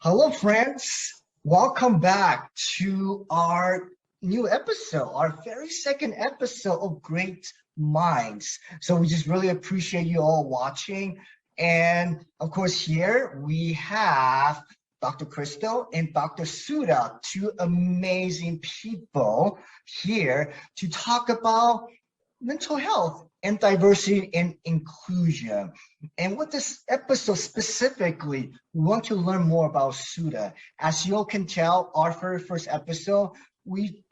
Hello, friends. Welcome back to our new episode, our very second episode of Great Minds. So we just really appreciate you all watching. And of course, here we have Dr. Crystal and Dr. Sudha, two amazing people here to talk about mental health and diversity and inclusion. And with this episode specifically, we want to learn more about Sudha. As you all can tell, our very first episode, we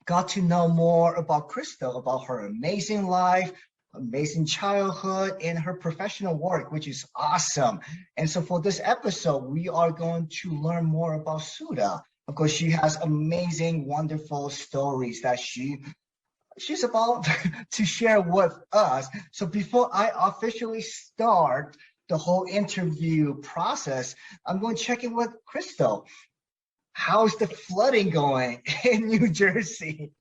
got to know more about Crystal, about her amazing life, amazing childhood, and her professional work, which is awesome. And so for this episode, we are going to learn more about Sudha. Of course, she has amazing, wonderful stories that she's about to share with us. So before I officially start the whole interview process, I'm going to check in with Crystal. How's the flooding going in New Jersey?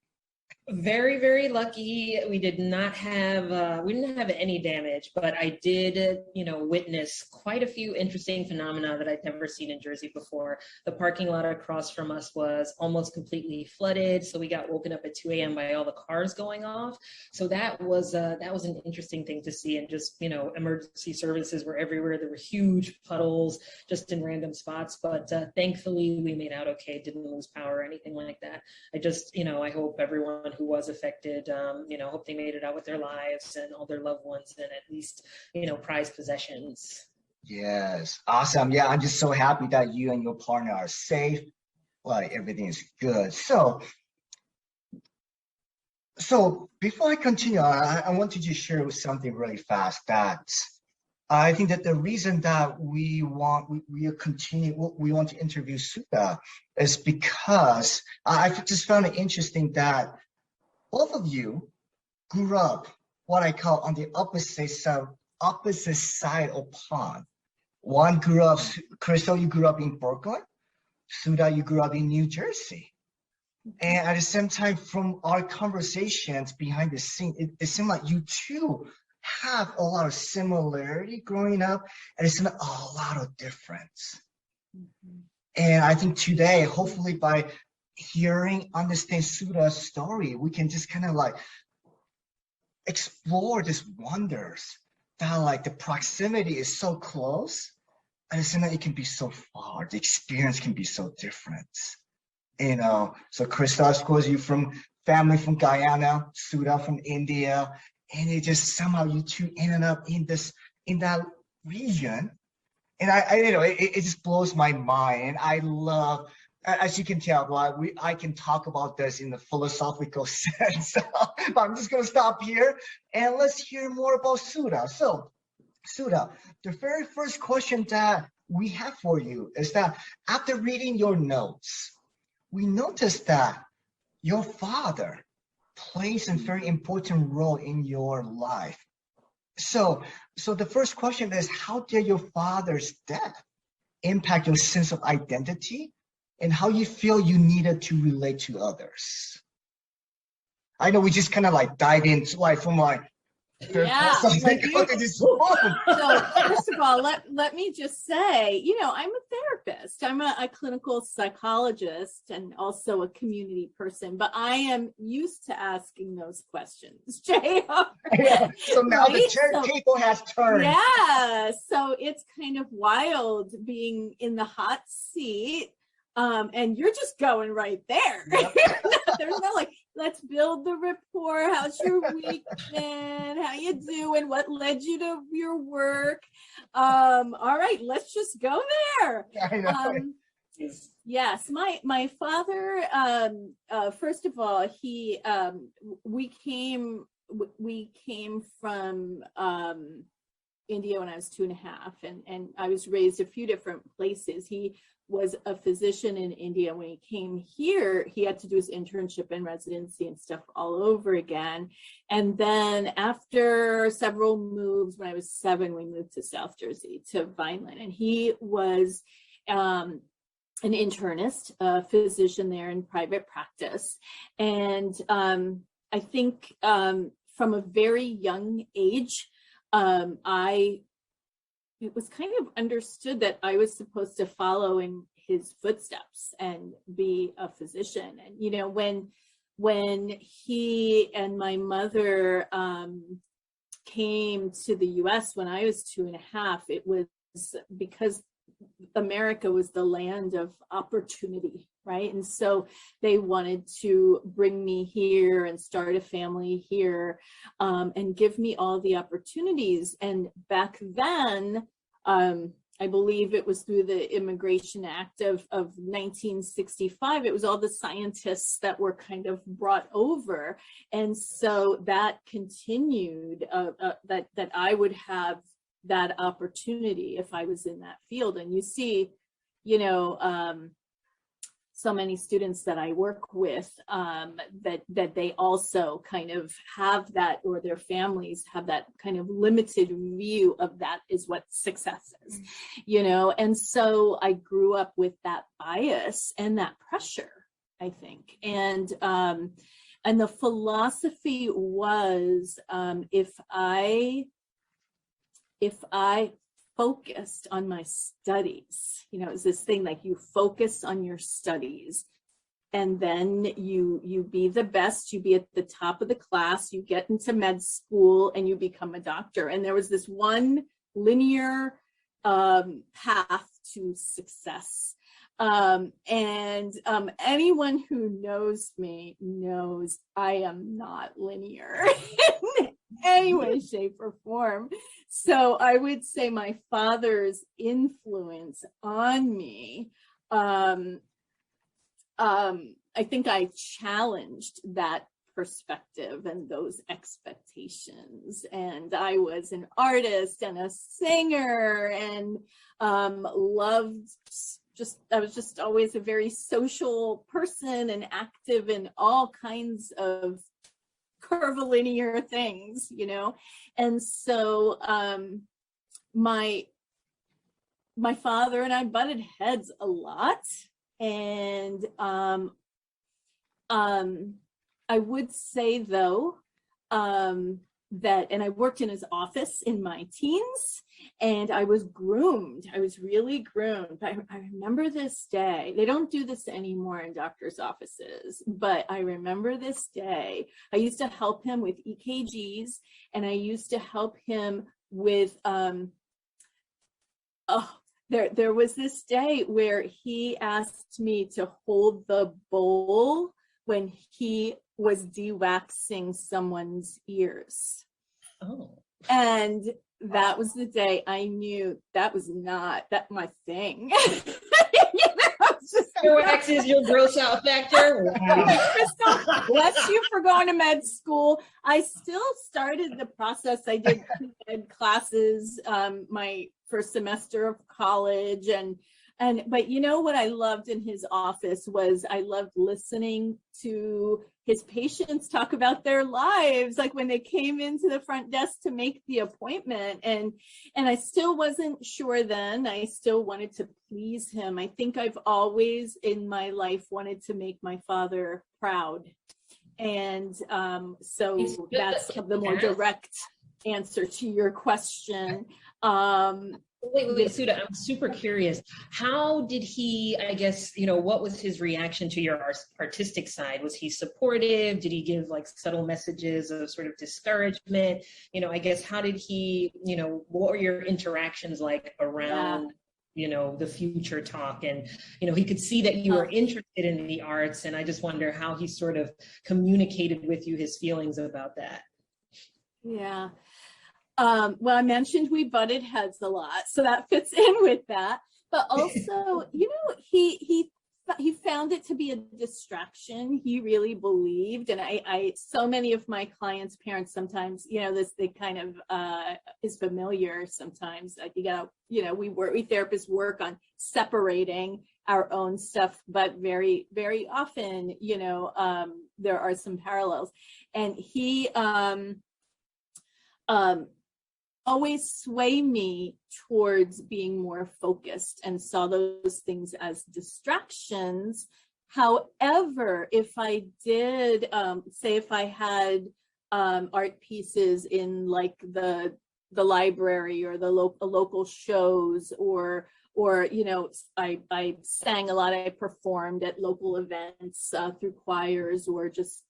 Very, very lucky. We didn't have any damage, but I did, witness quite a few interesting phenomena that I'd never seen in Jersey before. The parking lot across from us was almost completely flooded, so we got woken up at 2 a.m. by all the cars going off. So that was an interesting thing to see, and just, emergency services were everywhere. There were huge puddles just in random spots, but thankfully we made out okay, didn't lose power or anything like that. I just, I hope everyone who was affected, hope they made it out with their lives and all their loved ones and at least, prized possessions. Yes, awesome. Yeah, I'm just so happy that you and your partner are safe. Like everything is good. So before I continue, I want to just share something really fast that I think that the reason that we want to interview Sudha is because I just found it interesting that both of you grew up what I call on the opposite side of pond. One grew up, Crystal, you grew up in Brooklyn. Sudha, you grew up in New Jersey. And at the same time, from our conversations behind the scene, it seemed like you two have a lot of similarity growing up, and it's a lot of difference. Mm-hmm. And I think today, hopefully by understand Sudha's story, we can just kind of like explore these wonders that like the proximity is so close, and it's it can be so far. The experience can be so different. So Krista, of course, you from family from Guyana, Sudha from India, and it just somehow you two ended up in that region. And it just blows my mind. And I love, as you can tell, I can talk about this in the philosophical sense, but I'm just going to stop here and let's hear more about Sudha. So, Sudha, the very first question that we have for you is that after reading your notes, we noticed that your father plays a very important role in your life. So the first question is, how did your father's death impact your sense of identity and how you feel you needed to relate to others? I know we just kind of like dive into yeah. So first of all, let me just say, I'm a therapist. I'm a clinical psychologist and also a community person, but I am used to asking those questions, JR. Yeah. So now the table has turned. Yeah. So it's kind of wild being in the hot seat. And you're just going right there. Yep. There's no let's build the rapport. How's your week been? How you doing? What led you to your work? All right, let's just go there. I know. Yes, my father. First of all, we came from India when I was 2.5, and I was raised a few different places. He was a physician in India. When he came here, he had to do his internship and residency and stuff all over again. And then after several moves, when I was 7, we moved to South Jersey, to Vineland. And he was an internist, a physician there in private practice. And I think from a very young age, I it was kind of understood that I was supposed to follow in his footsteps and be a physician. And, you know, when he and my mother came to the US when I was 2.5, it was because America was the land of opportunity, right? And so they wanted to bring me here and start a family here, and give me all the opportunities. And back then, I believe it was through the Immigration Act of 1965, it was all the scientists that were kind of brought over. And so that continued, that I would have that opportunity if I was in that field. And you see, you know, so many students that I work with, that they also kind of have that, or their families have that kind of limited view of that is what success is, you know. And so I grew up with that bias and that pressure, I think. And the philosophy was, if I focused on my studies, you know, it's this thing like you focus on your studies, and then you be the best, you be at the top of the class, you get into med school, and you become a doctor. And there was this one linear path to success. Anyone who knows me knows I am not linear in any way, shape, or form. So I would say my father's influence on me, I think I challenged that perspective and those expectations. And I was an artist and a singer, and loved I was just always a very social person and active in all kinds of curvilinear things, you know. And so my father and I butted heads a lot. And I would say, though, that, and I worked in his office in my teens, and I was groomed. I was really groomed. I remember this day. They don't do this anymore in doctors' offices, but I remember this day. I used to help him with EKGs, and I used to help him with, there was this day where he asked me to hold the bowl when he was de-waxing someone's ears. Oh. And that was the day I knew that was not my thing. Wax is your gross out factor. Wow. Crystal, bless you for going to med school. I still started the process. I did med classes my first semester of college, but you know what I loved in his office was I loved listening to his patients talk about their lives, like when they came into the front desk to make the appointment. And I still wasn't sure then. I still wanted to please him. I think I've always in my life wanted to make my father proud. And so that's the more direct answer to your question. Wait, Sudha, I'm super curious. How did he, I guess, you know, what was his reaction to your artistic side? Was he supportive? Did he give like subtle messages of sort of discouragement? You know, I guess, how did he, you know, what were your interactions like around, you know, the future talk? And, you know, he could see that you were interested in the arts, and I just wonder how he sort of communicated with you his feelings about that. Yeah. Well, I mentioned we butted heads a lot, so that fits in with that. But also, you know, he found it to be a distraction. He really believed, and I so many of my clients' parents sometimes, you know, they kind of is familiar sometimes. Like you gotta, you know, we therapists work on separating our own stuff, but very, very often, you know, there are some parallels. And he always sway me towards being more focused and saw those things as distractions. However, if I did, say if I had art pieces in like the the library or the local shows, or I sang a lot. I performed at local events through choirs, or just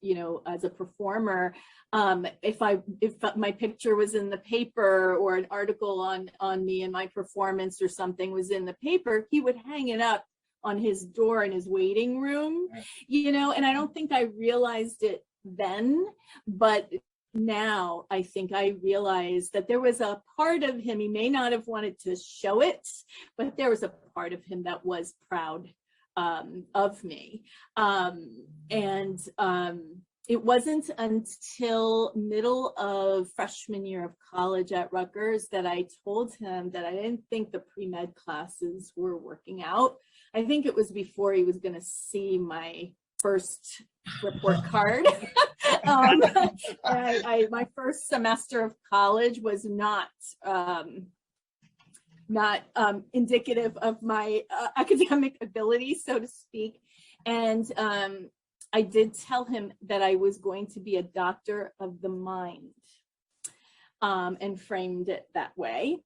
as a performer. If my picture was in the paper, or an article on me and my performance or something was in the paper, he would hang it up on his door in his waiting room, and I don't think I realized it then, but now I think I realized that there was a part of him, he may not have wanted to show it, but there was a part of him that was proud of me. It wasn't until middle of freshman year of college at Rutgers that I told him that I didn't think the pre-med classes were working out. I think it was before he was going to see my first report card. My first semester of college was not indicative of my academic ability, so to speak. And I did tell him that I was going to be a doctor of the mind, and framed it that way.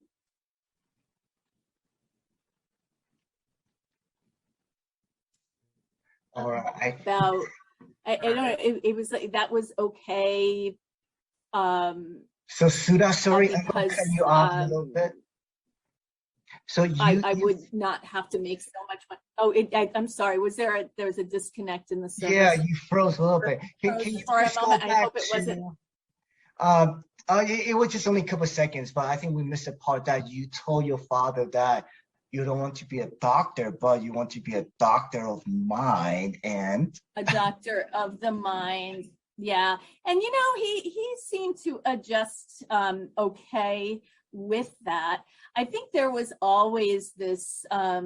All right. I don't know. It was like, that was okay. So Sudha, sorry, I'm gonna cut you off a little bit. So I would not have to make so much money. Oh, I'm sorry. There was a disconnect in the service? Yeah, you froze a little bit. Can you for a just go moment? back I hope it to, wasn't. it was just only a couple of seconds, but I think we missed the part that you told your father that you don't want to be a doctor, but you want to be a doctor of mind, and a doctor of the mind. Yeah. And, he seemed to adjust okay with that. I think there was always this, I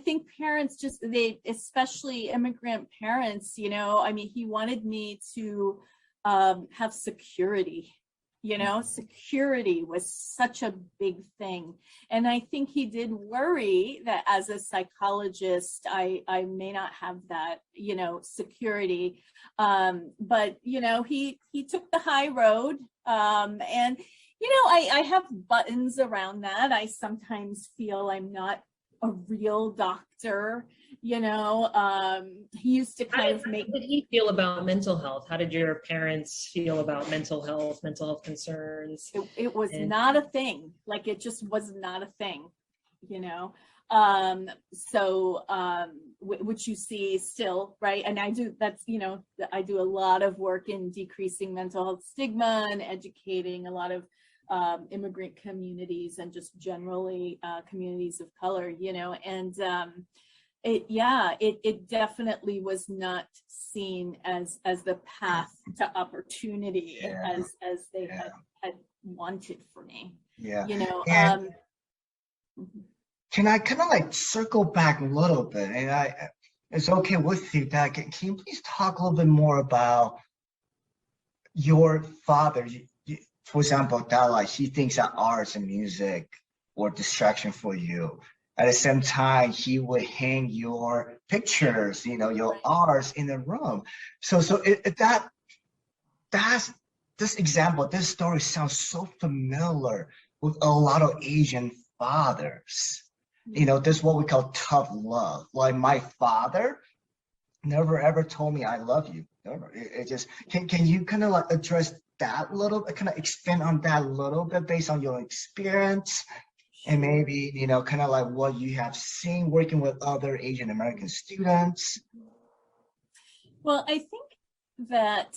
think parents especially immigrant parents, he wanted me to have security. Security was such a big thing. And I think he did worry that as a psychologist, I may not have that, security. But, he took the high road. And, I have buttons around that. I sometimes feel I'm not a real doctor. He used to kind of make. How did he feel about mental health? How did your parents feel about mental health concerns? It was not a thing. Like, it just was not a thing, which you see still, right? And I do a lot of work in decreasing mental health stigma and educating a lot of immigrant communities and just generally communities of color, and it definitely was not seen as the path to opportunity as they had wanted for me. Can I kind of like circle back a little bit, and it's okay with you, that can you please talk a little bit more about your father? For example, that like he thinks that arts and music were distraction for you. At the same time, he would hang your pictures, your arts in the room. So that's this example, this story sounds so familiar with a lot of Asian fathers. This is what we call tough love. Like, my father never ever told me I love you. Never. It just can you kind of like address that little, kind of expand on that a little bit based on your experience, and maybe kind of like what you have seen working with other Asian American students? Well, I think that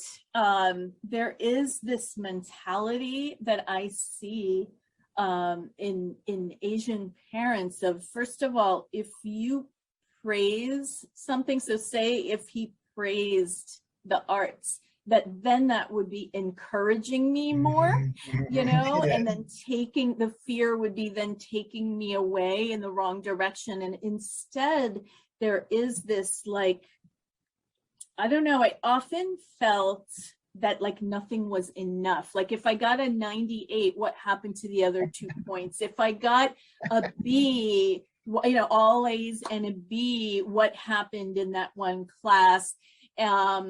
there is this mentality that I see in Asian parents of, first of all, if you praise something, so say if he praised the arts, that would be encouraging me more, and then the fear would be then taking me away in the wrong direction. And instead there is this, like, I don't know, I often felt that like nothing was enough. Like, if I got a 98, what happened to the other 2 points? If I got a B, all A's and a B, what happened in that one class? I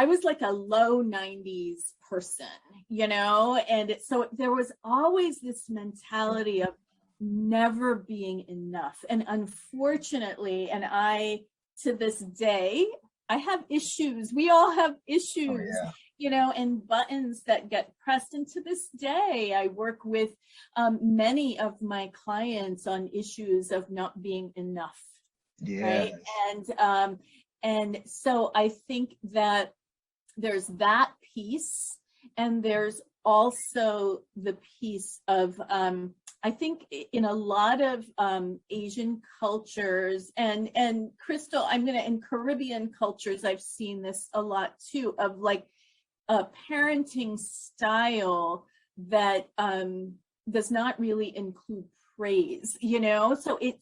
was like a low 90s person, and so there was always this mentality of never being enough. And unfortunately, and to this day, I have issues. We all have issues, and buttons that get pressed. And to this day, I work with many of my clients on issues of not being enough. Right. And so I think that there's that piece, and there's also the piece of, I think in a lot of Asian cultures and Crystal, in Caribbean cultures, I've seen this a lot too, of like a parenting style that does not really include praise, so it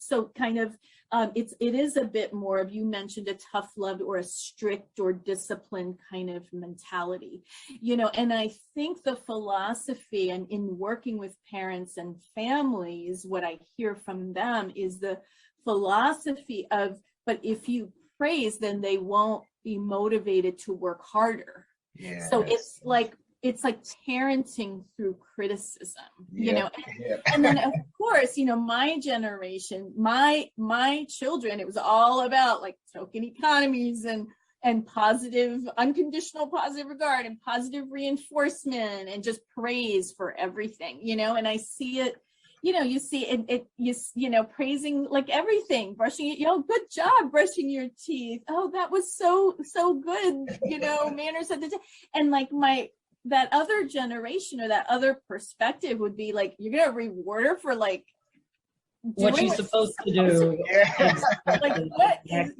is a bit more of, you mentioned a tough love or a strict or disciplined kind of mentality, and I think the philosophy, and in working with parents and families, what I hear from them is the philosophy of, but if you praise, then they won't be motivated to work harder. So it's like parenting through criticism, and then of course, my generation, my children, it was all about like token economies and positive, unconditional positive regard and positive reinforcement and just praise for everything, and I see it, you see it, praising like everything, brushing it, good job brushing your teeth. Oh, that was so good, manners at the time. And like that other generation or that other perspective would be like, you're gonna reward her for like what she's supposed to do. Like what is,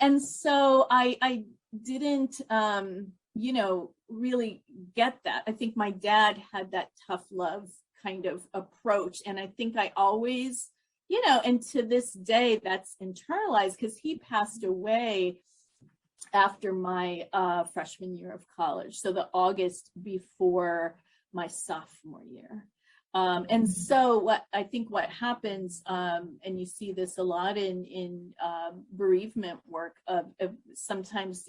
and so I didn't really get that. I think my dad had that tough love kind of approach, and I think I always, and to this day that's internalized, because he passed away after my freshman year of college, so the August before my sophomore year. And so what happens, and you see this a lot in bereavement work, of sometimes,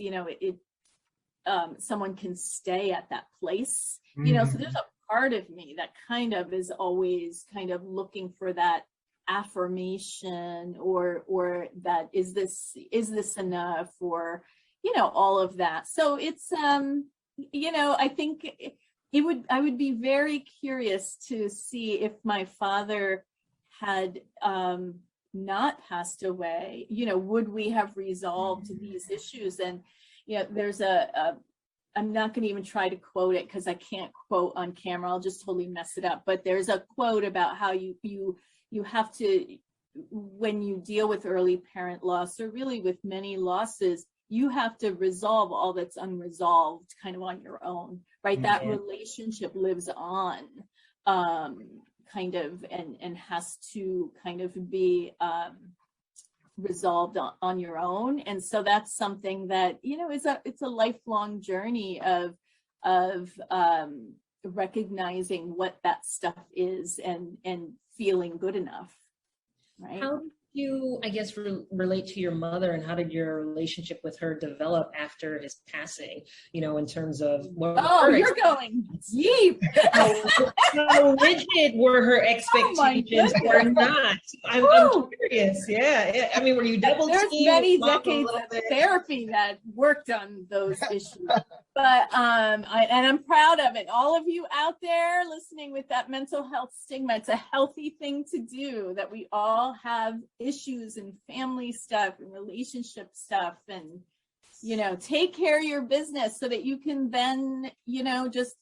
someone can stay at that place, so there's a part of me that kind of is always kind of looking for that affirmation, or that is this enough, or all of that. So it's I think I would be very curious to see if my father had not passed away, would we have resolved these issues? And there's I'm not going to even try to quote it because I can't quote on camera, I'll just totally mess it up, but there's a quote about how you have to, when you deal with early parent loss, or really with many losses, you have to resolve all that's unresolved kind of on your own, right? That relationship lives on, kind of, and has to kind of be resolved on your own. And so that's something that, it's a lifelong journey of recognizing what that stuff is and feeling good enough, right? How did you, I guess, relate to your mother, and how did your relationship with her develop after his passing, in terms of what you're going deep. How rigid were her expectations or not? I'm curious. Yeah. I mean, were you double teamed? There's many decades of therapy that worked on those issues. But I'm proud of it. All of you out there listening with that mental health stigma, it's a healthy thing to do, that we all have issues and family stuff and relationship stuff, and take care of your business so that you can then just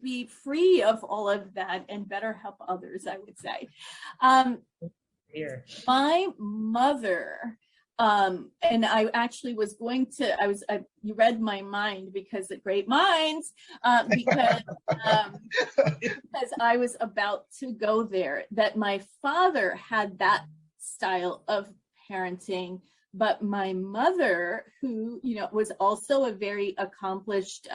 be free of all of that and better help others, I would say. My mother, and I actually was going to, you read my mind, because at Great Minds, because I was about to go there, that my father had that style of parenting, but my mother, who was also a very accomplished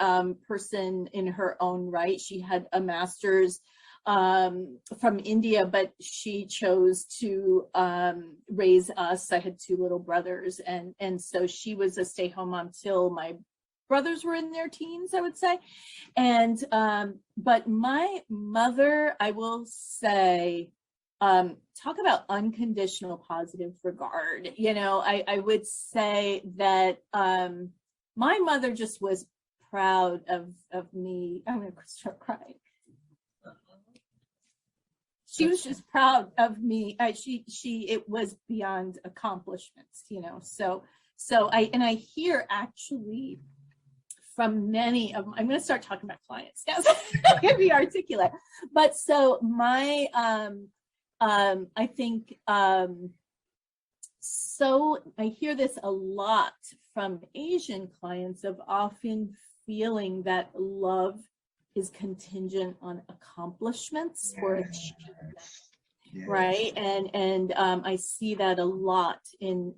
person in her own right, she had a master's from India, but she chose to raise us. I had two little brothers, and so she was a stay-home mom till my brothers were in their teens, I would say. And, but my mother, I will say, talk about unconditional positive regard. You know, I would say that my mother just was proud of me. I'm going to start crying. She was just proud of me. It was beyond accomplishments, you know. So I hear actually from many of, I'm going to start talking about clients now, so I can be articulate. But so my, I think, so I hear this a lot from Asian clients of often feeling that love is contingent on accomplishments or achievements, right? And I see that a lot in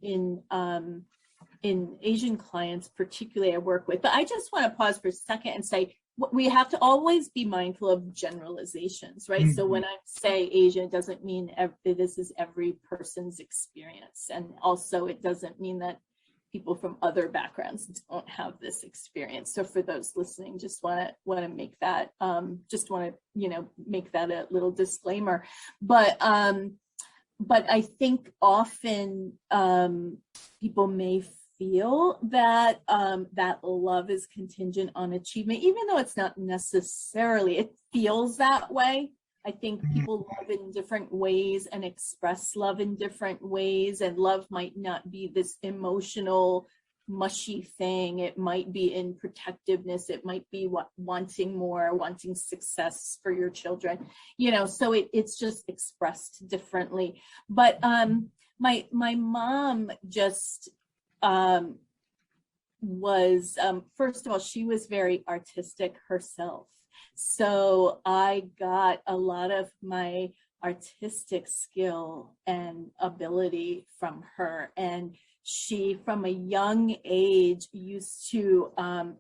Asian clients, particularly I work with. But I just want to pause for a second and say, we have to always be mindful of generalizations, right? Mm-hmm. So when I say Asian, it doesn't mean this is every person's experience. And also it doesn't mean that people from other backgrounds don't have this experience. So for those listening, just want to make that, make that a little disclaimer. But I think often people may feel that that love is contingent on achievement, even though it's not necessarily, it feels that way. I think people love in different ways and express love in different ways, and love might not be this emotional, mushy thing. It might be in protectiveness. It might be wanting more, wanting success for your children, you know, so it's just expressed differently. But my mom just was, first of all, she was very artistic herself. So I got a lot of my artistic skill and ability from her. And she, from a young age, used to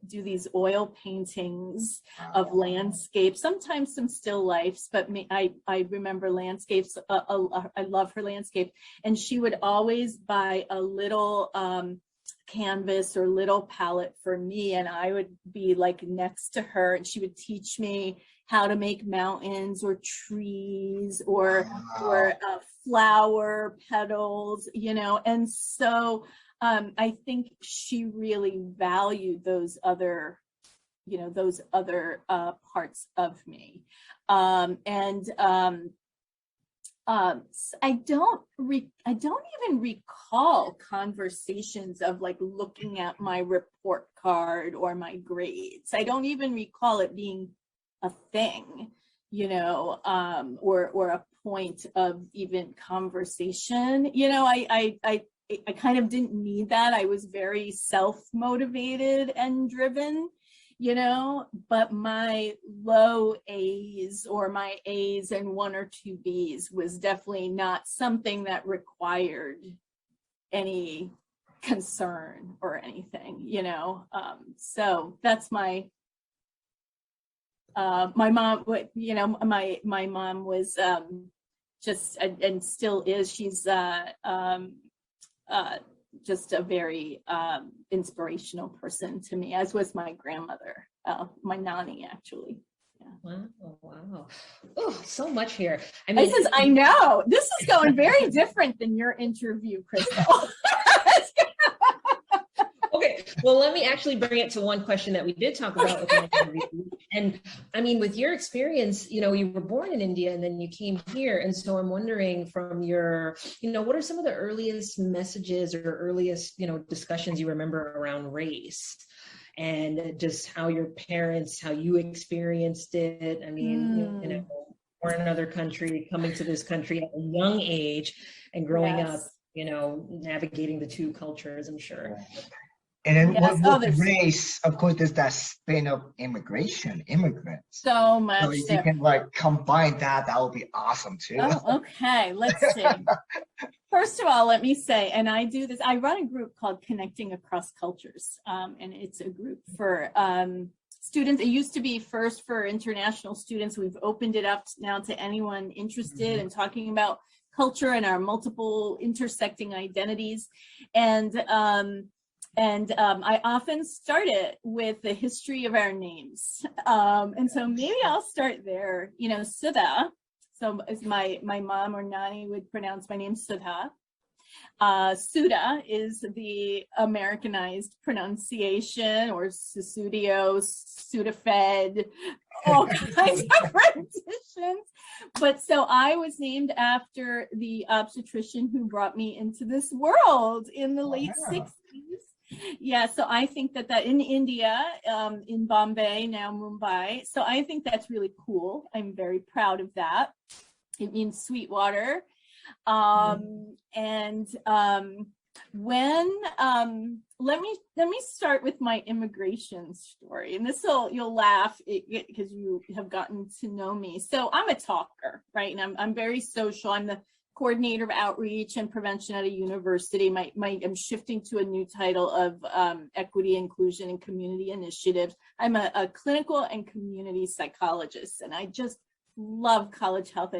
do these oil paintings of landscapes, sometimes some still lifes, but I remember landscapes. I love her landscape. And she would always buy a little canvas or little palette for me, and I would be like next to her, and she would teach me how to make mountains or trees or flower petals, you know. And so I think she really valued those other parts of me. I don't even recall conversations of like looking at my report card or my grades. I don't even recall it being a thing, you know, or a point of even conversation. You know, I kind of didn't need that. I was very self-motivated and driven, you know, but my low A's or my A's and 1 or 2 B's was definitely not something that required any concern or anything, you know. So that's my mom, you know, my mom was just, and still is, she's just a very inspirational person to me, as was my grandmother, my nanny, actually. Yeah. Wow. Oh, so much here. I mean, I know this is going very different than your interview, Crystal. Okay, well, let me actually bring it to one question that we did talk about with my interview. And I mean, with your experience, you know, you were born in India and then you came here. And so I'm wondering from your, you know, what are some of the earliest messages or earliest, you know, discussions you remember around race? And just how your parents, how you experienced it. I mean, you know, we're in another country, coming to this country at a young age and growing up, you know, navigating the two cultures, I'm sure. And then with race, of course, there's that spin of immigrants. So much. So if you can like combine that, that would be awesome too. Oh, okay, let's see. First of all, let me say, and I do this, I run a group called Connecting Across Cultures, and it's a group for students. It used to be first for international students. We've opened it up now to anyone interested in talking about culture and our multiple intersecting identities. And I often start it with the history of our names. And so maybe I'll start there. You know, Sudha. So as my mom or Nani would pronounce my name, Sudha. Sudha is the Americanized pronunciation, or Susudio, Sudafed, all kinds of renditions. But so I was named after the obstetrician who brought me into this world in the late 60s. Yeah, so I think that in India, in Bombay, now Mumbai. So I think that's really cool. I'm very proud of that. It means sweet water. Let me start with my immigration story, and you'll laugh because you have gotten to know me. So I'm a talker, right? And I'm very social. I'm the coordinator of outreach and prevention at a university. I'm shifting to a new title of equity, inclusion, and community initiatives. I'm a clinical and community psychologist, and I just love college health.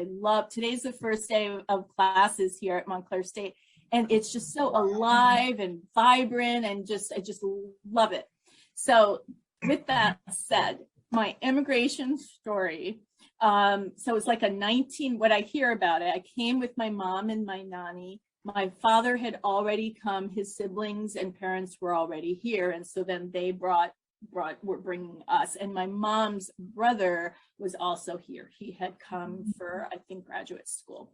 Today's the first day of classes here at Montclair State, and it's just so alive and vibrant, and I just love it. So with that said, my immigration story, so it's like what I hear about it, I came with my mom and my nanny. My father had already come, his siblings and parents were already here, and so then they were bringing us, and my mom's brother was also here. He had come for, I think, graduate school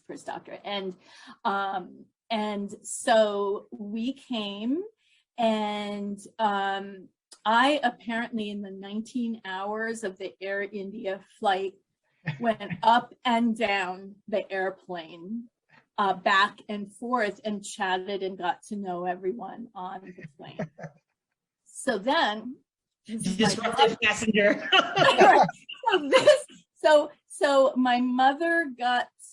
for his doctorate, and so we came, and I apparently, in the 19 hours of the Air India flight, went up and down the airplane, back and forth, and chatted and got to know everyone on the plane. So then, disruptive passenger. So my mother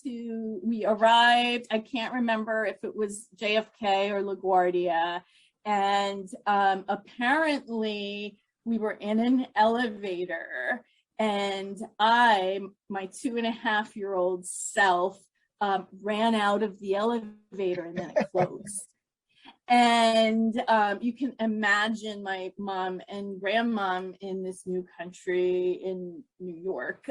we arrived, I can't remember if it was JFK or LaGuardia, and apparently we were in an elevator, and my 2.5-year-old self ran out of the elevator, and then it closed. And you can imagine my mom and grandmom in this new country in New York,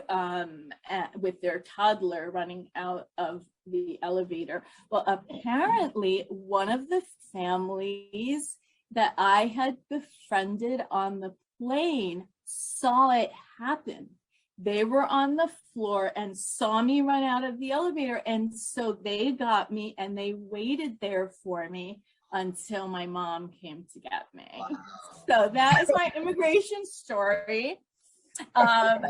with their toddler running out of the elevator. Well, apparently one of the families that I had befriended on the plane saw it happen. They were on the floor and saw me run out of the elevator. And so they got me, and they waited there for me until my mom came to get me. Wow. So that is my immigration story.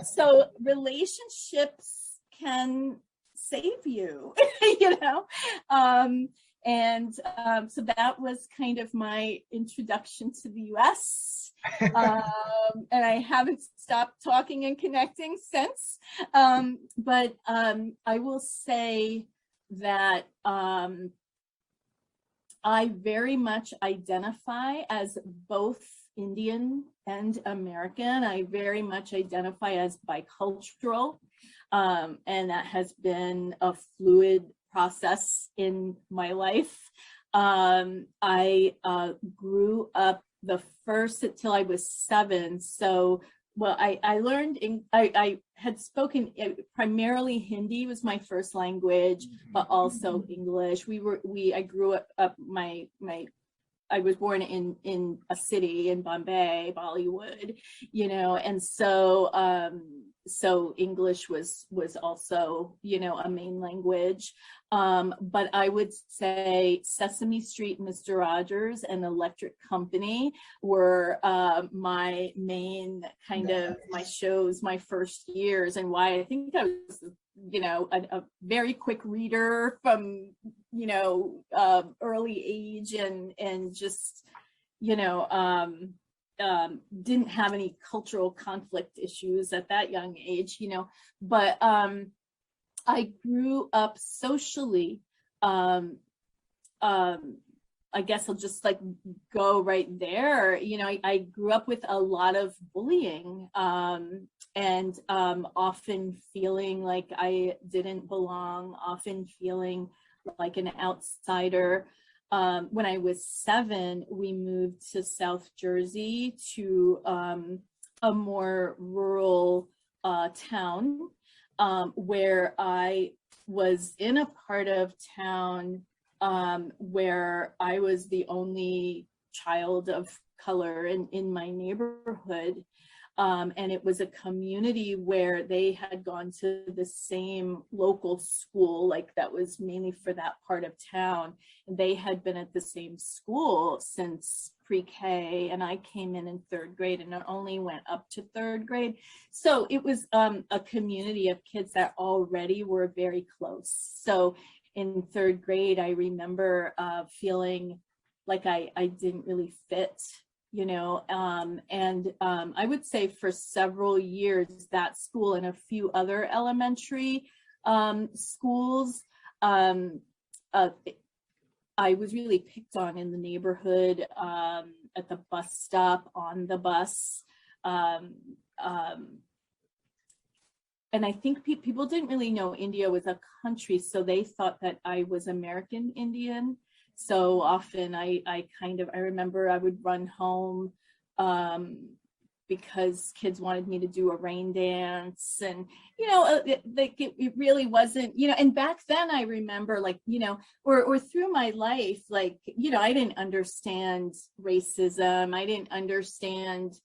So relationships can save you, you know? So that was kind of my introduction to the US. And I haven't stopped talking and connecting since. But I will say that I very much identify as both Indian and American. I very much identify as bicultural, and that has been a fluid process in my life. I grew up till I was 7. So, well, I learned, I had spoken primarily Hindi was my first language, but also English. I grew up, I was born in a city in Bombay, Bollywood, you know, and so English was also, you know, a main language. But I would say Sesame Street, Mr. Rogers, and Electric Company were my main kind of my shows, my first years, and why I think I was, you know, a very quick reader from, you know, early age, and just, you know, didn't have any cultural conflict issues at that young age, you know, but I grew up socially. I guess I'll just like go right there. You know, I grew up with a lot of bullying, and often feeling like I didn't belong, often feeling like an outsider. when I was 7, we moved to South Jersey to a more rural town where I was in a part of town where I was the only child of color in my neighborhood. And it was a community where they had gone to the same local school, like that was mainly for that part of town. And they had been at the same school since pre-K, and I came in 3rd grade and I only went up to 3rd grade. So it was a community of kids that already were very close. So in 3rd grade, I remember feeling like I didn't really fit, you know, and I would say for several years, that school and a few other elementary schools, I was really picked on in the neighborhood, at the bus stop, on the bus. And I think people didn't really know India was a country, so they thought that I was American Indian. So often I remember I would run home because kids wanted me to do a rain dance, and, you know, it really wasn't, you know, and back then I remember, like, you know, or through my life, like, you know, I didn't understand racism. I didn't understand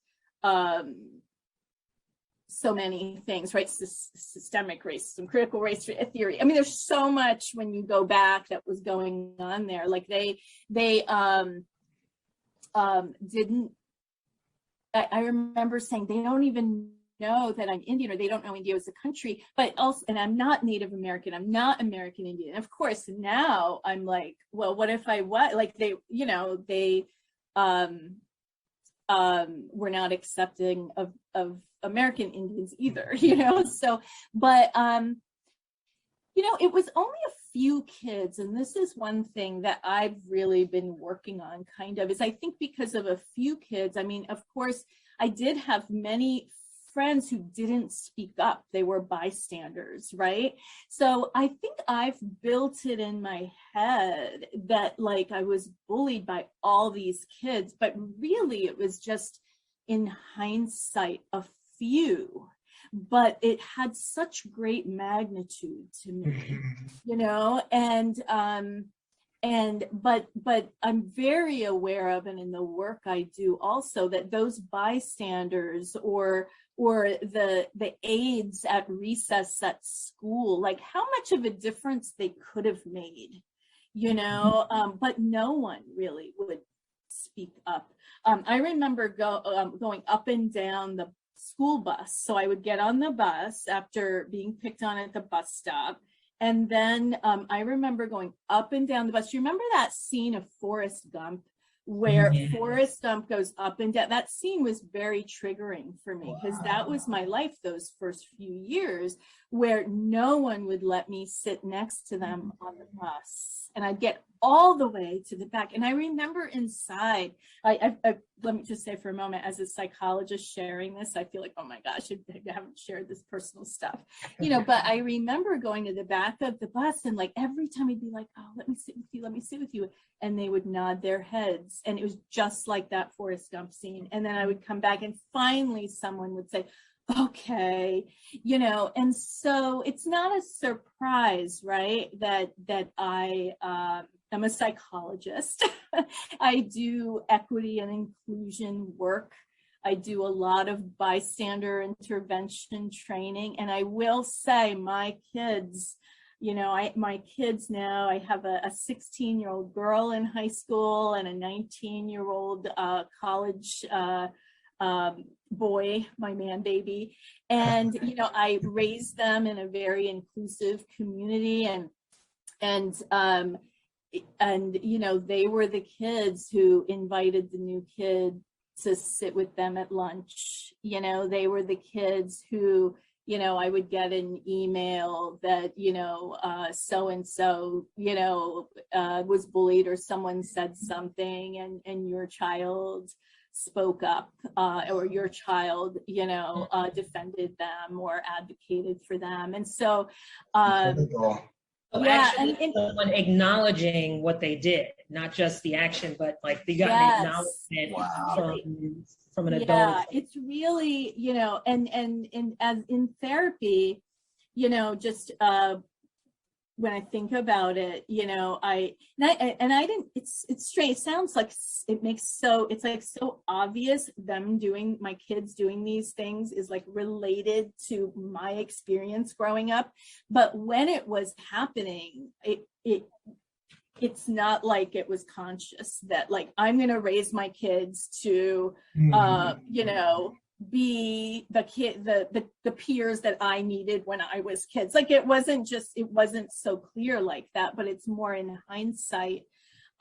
so many things, right? Systemic racism, critical race theory. I mean, there's so much when you go back that was going on there. Like they didn't. I remember saying they don't even know that I'm Indian, or they don't know India as a country. But also, and I'm not Native American. I'm not American Indian. Of course, now I'm like, well, what if I was? Like they, you know, they were not accepting of American Indians either, you know. So, but you know, it was only a few kids, and this is one thing that I've really been working on, kind of, is I think because of a few kids. I mean, of course, I did have many friends who didn't speak up. They were bystanders, right? So I think I've built it in my head that, like, I was bullied by all these kids, but really it was just, in hindsight, a few, but it had such great magnitude to me, you know. But I'm very aware of, and in the work I do also, that those bystanders or the aides at recess at school, like how much of a difference they could have made, you know, but no one really would speak up. I remember going up and down the school bus. So I would get on the bus after being picked on at the bus stop. And then I remember going up and down the bus. You remember that scene of Forrest Gump where Forrest Gump goes up and down? That scene was very triggering for me, because that was my life those first few years, where no one would let me sit next to them on the bus. And I'd get all the way to the back. And I remember inside, I let me just say for a moment, as a psychologist sharing this, I feel like, oh my gosh, I haven't shared this personal stuff, you know, but I remember going to the back of the bus, and like every time I'd be like, oh, let me sit with you, let me sit with you. And they would nod their heads. And it was just like that Forrest Gump scene. And then I would come back, and finally someone would say, okay, you know. And so it's not a surprise, right, that I'm a psychologist. I do equity and inclusion work. I do a lot of bystander intervention training. And I will say my kids, you know, my kids now, I have a 16-year-old girl in high school and a 19-year-old college boy, my man baby. And, you know, I raised them in a very inclusive community, and you know, they were the kids who invited the new kid to sit with them at lunch. You know, they were the kids who, you know, I would get an email that, you know, so-and-so, you know, was bullied, or someone said something, and your child spoke up, or your child, you know, defended them or advocated for them. And so, So actually someone acknowledging what they did, not just the action, but like they got an acknowledgement from an adult. Yeah, it's really, and as in therapy, just when I think about it, I didn't, it's strange. It sounds like it's like so obvious my kids doing these things is like related to my experience growing up. But when it was happening, it's not like it was conscious that like, I'm going to raise my kids to, be the peers that I needed when I was kids. Like it wasn't so clear like that, but it's more in hindsight,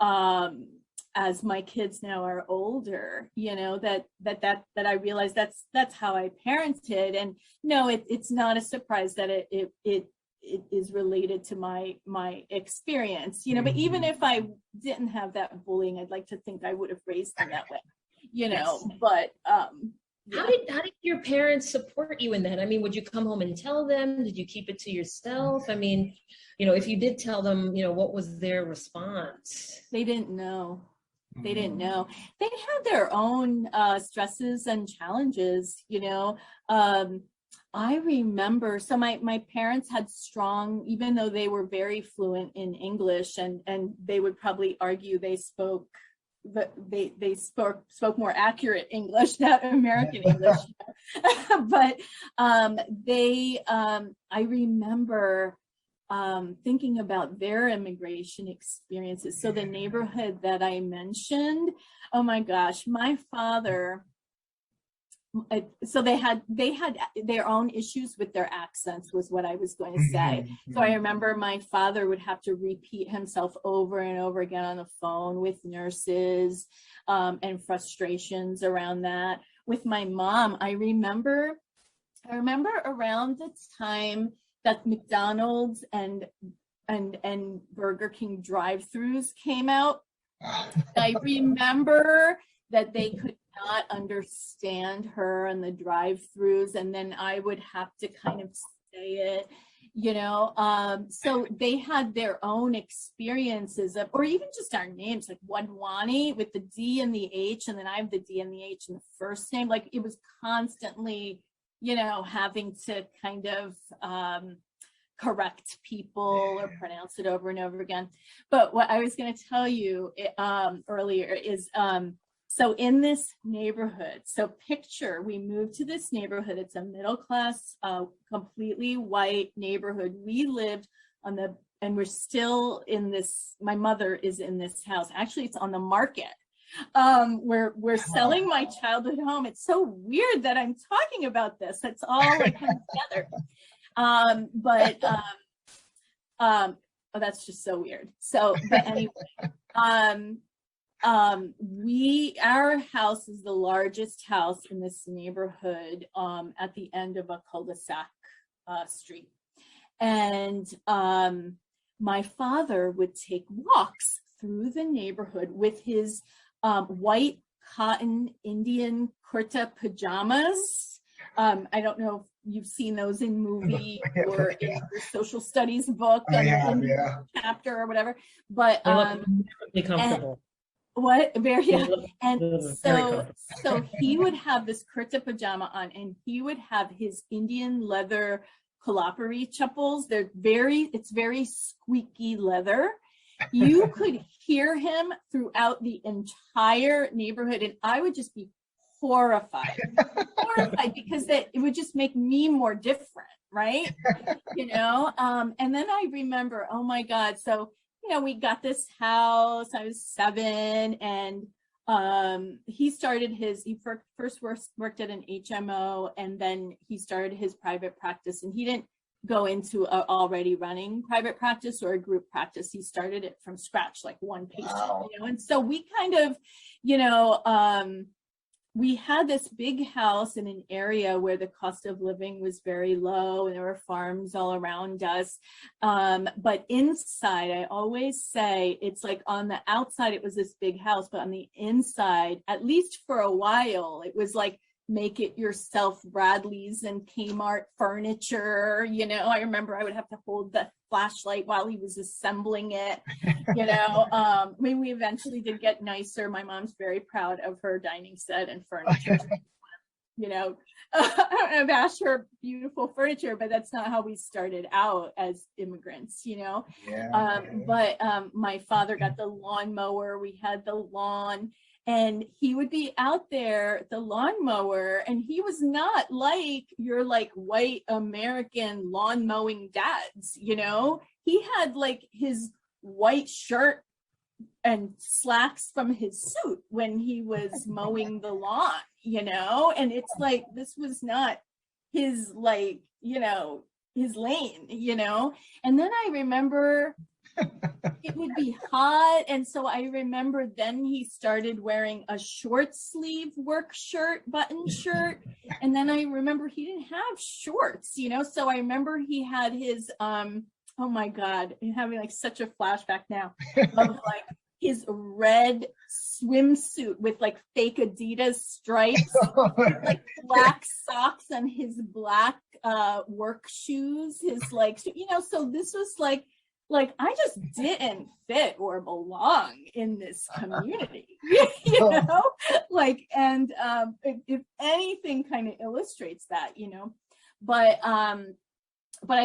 as my kids now are older, that I realize that's how I parented. And no, it's not a surprise that it is related to my experience, but even if I didn't have that bullying, I'd like to think I would have raised them that way, but How did your parents support you in that? I mean, would you come home and tell them? Did you keep it to yourself? I mean, if you did tell them, what was their response? They didn't know. They didn't know. They had their own stresses and challenges, I remember, so my parents had strong, even though they were very fluent in English and they would probably argue they spoke more accurate English, not American English. But I remember thinking about their immigration experiences. So the neighborhood that I mentioned, oh my gosh, my father, so they had their own issues with their accents, was what I was going to say. So I remember my father would have to repeat himself over and over again on the phone with nurses, and frustrations around that. With my mom, I remember around the time that McDonald's and Burger King drive-thrus came out. I remember that they could not understand her and the drive-thrus, and then I would have to kind of say it, so they had their own experiences of, or even just our names, like Wadhwani with the D and the H, and then I have the D and the H in the first name. Like it was constantly, having to kind of correct people or pronounce it over and over again. But what I was going to tell you earlier is, so in this neighborhood, so picture, we moved to this neighborhood. It's a middle-class, completely white neighborhood. We lived and we're still in this, my mother is in this house. Actually, it's on the market. We're selling my childhood home. It's so weird that I'm talking about this. It's all like come together. Oh, that's just so weird. So, but anyway, our house is the largest house in this neighborhood, at the end of a cul-de-sac street. And my father would take walks through the neighborhood with his white cotton Indian kurta pajamas. I don't know if you've seen those in movie or in your social studies book, chapter or whatever, but be comfortable. So he would have this kurta pajama on, and he would have his Indian leather kolhapuri chappals. It's very squeaky leather. You could hear him throughout the entire neighborhood, and I would just be horrified because it would just make me more different, right? And then I remember, oh my God, so we got this house. I was 7, and he first worked at an HMO, and then he started his private practice, and he didn't go into a already running private practice or a group practice. He started it from scratch, like one patient, and so we kind of, we had this big house in an area where the cost of living was very low, and there were farms all around us. But inside, I always say, it's like on the outside, it was this big house, but on the inside, at least for a while, it was like make it yourself Bradley's and Kmart furniture. You know, I remember I would have to hold the flashlight while he was assembling it. You know, I mean, we eventually did get nicer. My mom's very proud of her dining set and furniture. You know, I've asked her beautiful furniture, but that's not how we started out as immigrants, you know. But my father got the lawnmower. We had the lawn, and he would be out there, the lawnmower, and he was not like your like white American lawn mowing dads, you know. He had like his white shirt and slacks from his suit when he was mowing the lawn, you know. And it's like, this was not his, like, you know, his lane, you know. And then I remember it would be hot, and so I remember then he started wearing a short sleeve work shirt, button shirt. And then I remember he didn't have shorts, you know. So I remember he had his oh my God, I'm having like such a flashback now of like his red swimsuit with like fake Adidas stripes, like black socks and his black work shoes, his like, you know. So this was like I just didn't fit or belong in this community, you know, like, and if anything kind of illustrates that, you know. But I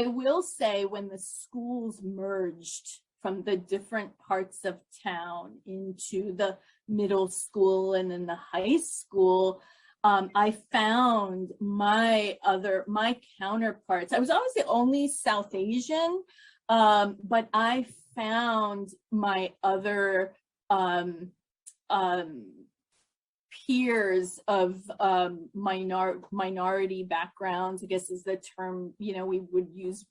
will say, when the schools merged from the different parts of town into the middle school and then the high school, I found my counterparts. I was always the only South Asian, but I found my other peers of minority backgrounds, I guess is the term, you know, we would use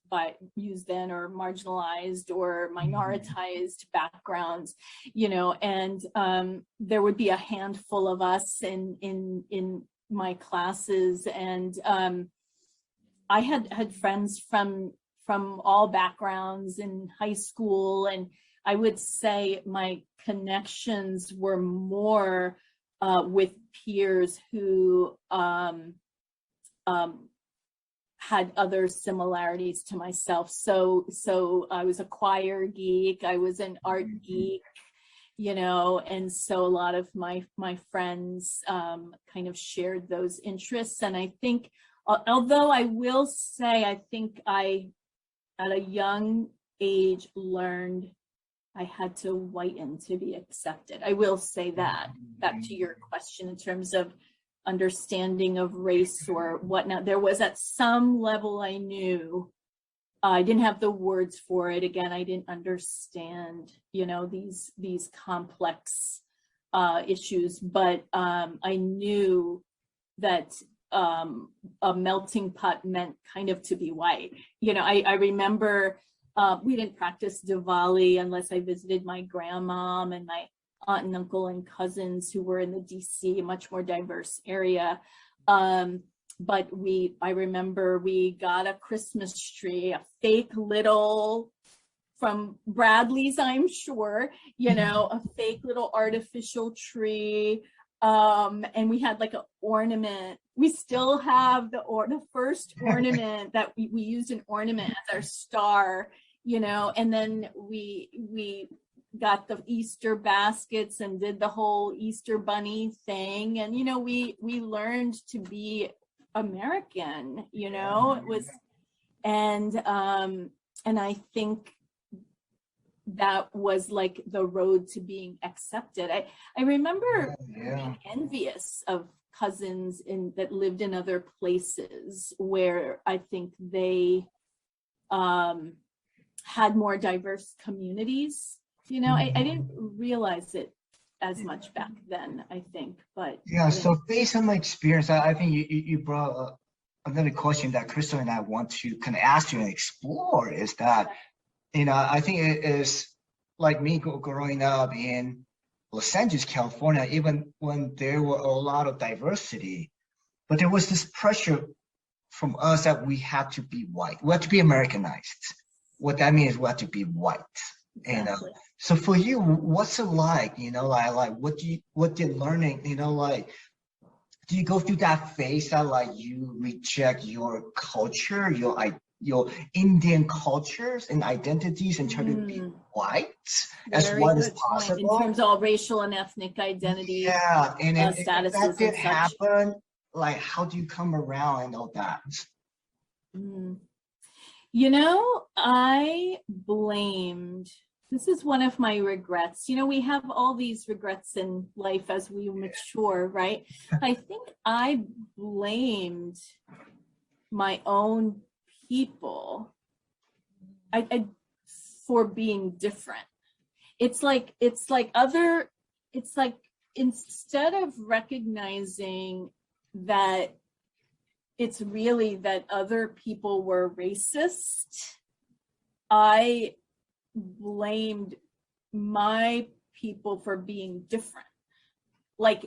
then, or marginalized or minoritized backgrounds, you know. And there would be a handful of us in my classes, and I had friends from all backgrounds in high school, and I would say my connections were more with peers who had other similarities to myself. So I was a choir geek, I was an art geek, you know, and so a lot of my friends kind of shared those interests. And I think, although I will say, I think I, at a young age, learned I had to whiten to be accepted. I will say that, back to your question in terms of understanding of race or whatnot. There was, at some level, I knew, I didn't have the words for it. Again, I didn't understand, you know, these complex issues, but I knew that a melting pot meant kind of to be white. You know, I remember we didn't practice Diwali unless I visited my grandmom and my aunt and uncle and cousins who were in the DC, much more diverse area. But I remember we got a Christmas tree, a fake little, from Bradley's, I'm sure, you know, a fake little artificial tree. And we had like an ornament. We still have the first ornament that we used, an ornament as our star, you know. And then we got the Easter baskets and did the whole Easter bunny thing. And, you know, we learned to be American, you know. It was, and I think that was like the road to being accepted. I remember being envious of cousins that lived in other places where I think they had more diverse communities. You know, I didn't realize it as much back then, I think, but yeah. So based on my experience, I think you brought up another question that Crystal and I want to kind of ask you and explore, is that, you know, I think it is like me growing up in Los Angeles, California, even when there were a lot of diversity, but there was this pressure from us that we had to be white. We had to be Americanized. What that means is we had to be white. Exactly. And so for you, what's it like, you know, like what did learning, you know, like do you go through that phase that like you reject your culture, your Indian cultures and identities and try to be white as what is possible? In terms of all racial and ethnic identity. Yeah, and if statuses that did and such. happen, like how do you come around and all that? You know, this is one of my regrets. You know, we have all these regrets in life as we mature, right? I think I blamed my own people for being different. It's like instead of recognizing that it's really that other people were racist, I blamed my people for being different. Like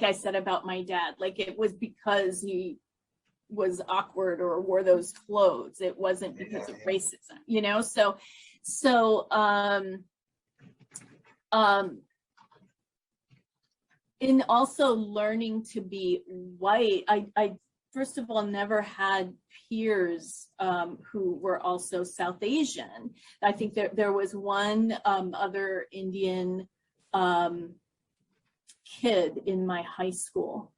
I said about my dad, like it was because he was awkward or wore those clothes. It wasn't because of racism, you know? In also learning to be white, I first of all never had peers who were also South Asian. I think there was one other Indian kid in my high school,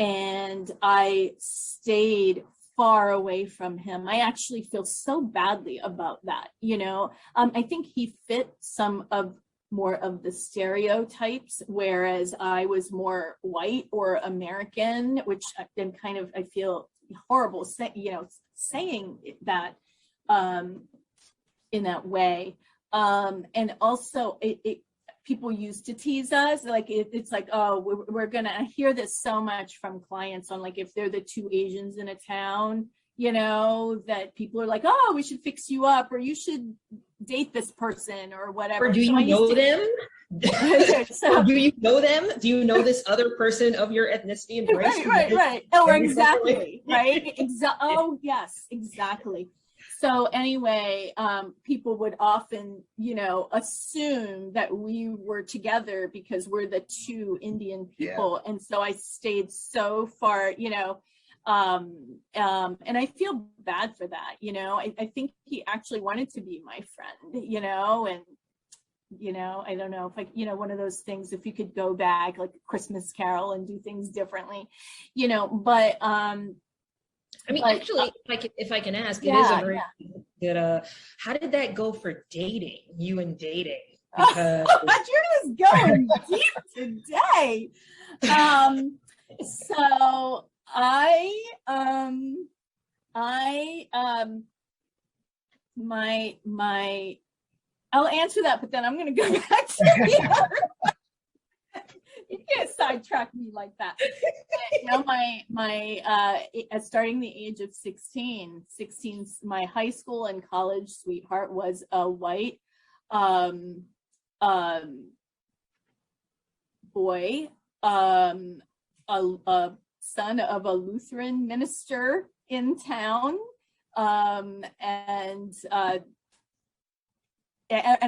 and I stayed far away from him. I actually feel so badly about that, you know. I think he fit some of more of the stereotypes, whereas I was more white or American, which then kind of, I feel horrible saying that in that way. And also people used to tease us, like it's like, oh, we're gonna, I hear this so much from clients on like, if they're the two Asians in a town, you know, that people are like, oh, we should fix you up, or you should date this person or whatever. Or do you know them? So, do you know them? Do you know this other person of your ethnicity and race? Right. Oh, exactly. Right. Oh, yes, exactly. So anyway, people would often, you know, assume that we were together because we're the two Indian people. Yeah. And so I stayed so far, you know, and I feel bad for that, you know. I think he actually wanted to be my friend, you know, and, you know, I don't know if I, you know, one of those things, if you could go back like a Christmas Carol and do things differently, you know, but, I mean, actually, if I can ask, it is a very good, how did that go for dating, you and dating? Because you're just going deep today. So I'll answer that, but then I'm going to go back to the other. You can't sidetrack me like that. You know, starting the age of 16, my high school and college sweetheart was a white boy, a son of a Lutheran minister in town, and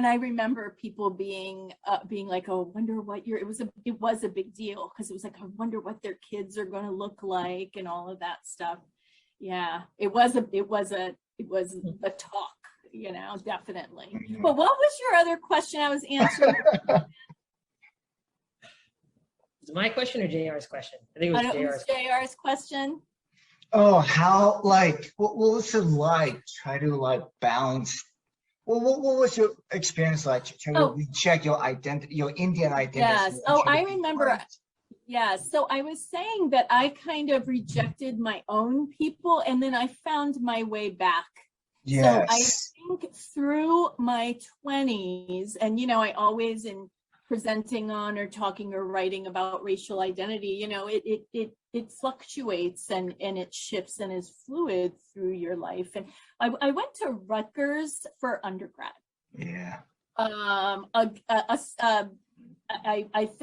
I remember people being like, "Oh, wonder what it was a big deal," because it was like, "I wonder what their kids are going to look like," and all of that stuff. Yeah, it was a talk, you know, definitely. But what was your other question? I was answering. Is it my question or JR's question? I think it was JR's question. Oh, how, like, what was it like? Try to like balance. Well, what was your experience like trying to recheck your identity, your Indian identity? Yes. Oh, I remember. Yeah. So I was saying that I kind of rejected my own people, and then I found my way back. Yes. So I think through my 20s, and, you know, I always in presenting on or talking or writing about racial identity, you know, it fluctuates and it shifts and is fluid through your life. And I went to Rutgers for undergrad. Yeah. I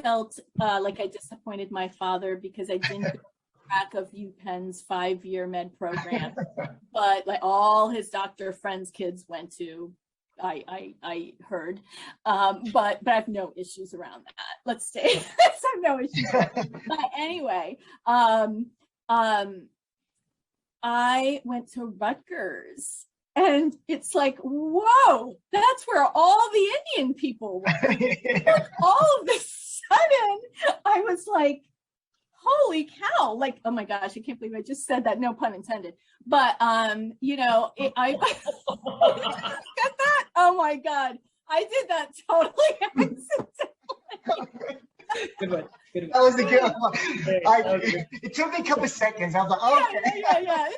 felt like I disappointed my father because I didn't go track of UPenn's 5-year med program, but like all his doctor friends' kids went to I heard, but I have no issues around that. Let's say I have no issues. But anyway, I went to Rutgers, and it's like, whoa, that's where all the Indian people were. Like, all of a sudden, I was like, holy cow, like, oh my gosh, I can't believe I just said that, no pun intended. But you know, I get that? Oh my God, I did that totally accidentally. Good one. That was a good one. It took me a couple of seconds. I was like, okay. Yeah.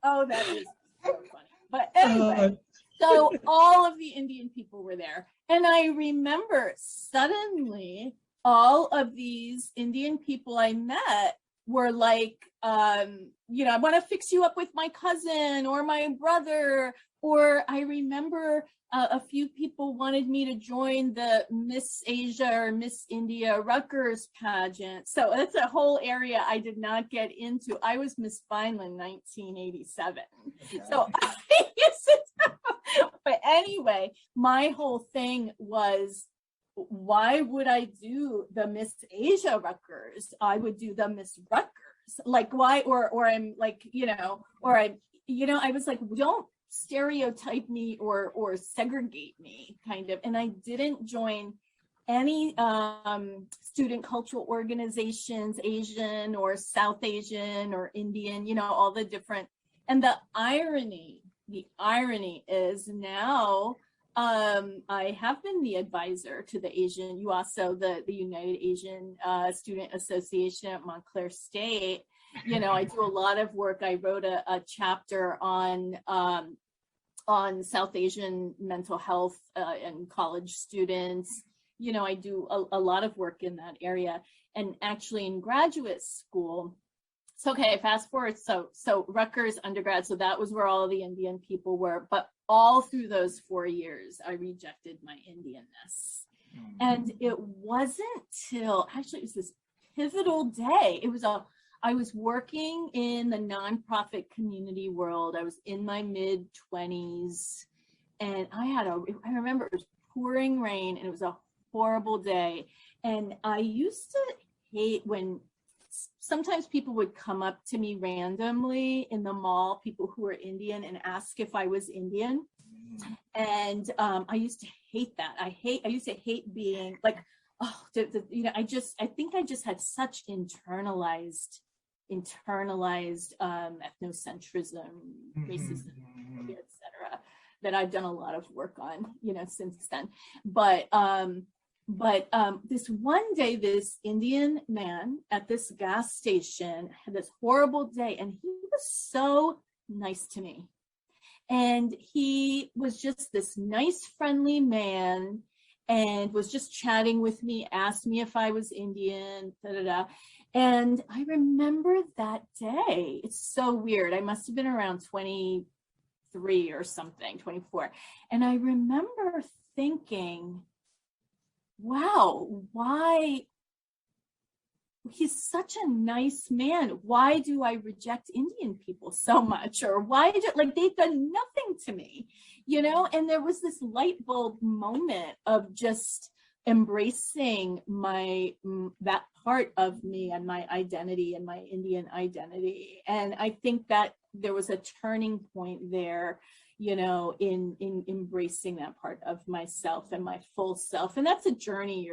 Oh, that is so funny. But anyway, so all of the Indian people were there. And I remember suddenly all of these Indian people I met were like, you know, I want to fix you up with my cousin or my brother. Or I remember a few people wanted me to join the Miss Asia or Miss India Rutgers pageant. So that's a whole area I did not get into. I was Miss Vineland 1987. Okay. So but anyway, my whole thing was, why would I do the Miss Asia Rutgers? I would do the Miss Rutgers. Like, why? Or I'm like, you know, or I, you know, I was like, don't stereotype me or segregate me, kind of. And I didn't join any student cultural organizations, Asian or South Asian or Indian, you know, all the different. And the irony is now I have been the advisor to the Asian, the United Asian Student Association at Montclair State. You know, I do a lot of work. I wrote a chapter on South Asian mental health and college students. You know, I do a lot of work in that area. And actually in graduate school, so okay, fast forward. So Rutgers undergrad, so that was where all the Indian people were. But all through those 4 years, I rejected my Indianness. And it wasn't till, actually it was this pivotal day. I was working in the nonprofit community world. I was in my mid-20s, and I remember it was pouring rain, and it was a horrible day. And I used to hate when sometimes people would come up to me randomly in the mall, people who were Indian, and ask if I was Indian. And I used to hate that. I used to hate being like, oh, you know, I think I just had such internalized ethnocentrism, racism, etc., that I've done a lot of work on, you know, since then. But this one day, this Indian man at this gas station had this horrible day, and he was so nice to me. And he was just this nice, friendly man, and was just chatting with me, asked me if I was Indian, And I remember that day. It's so weird. I must have been around 23 or something, 24. And I remember thinking, wow, why? He's such a nice man. Why do I reject Indian people so much? Or they've done nothing to me, you know? And there was this light bulb moment of just embracing that part of me and my identity and my Indian identity. And I think that there was a turning point there, you know, in embracing that part of myself and my full self. And that's a journey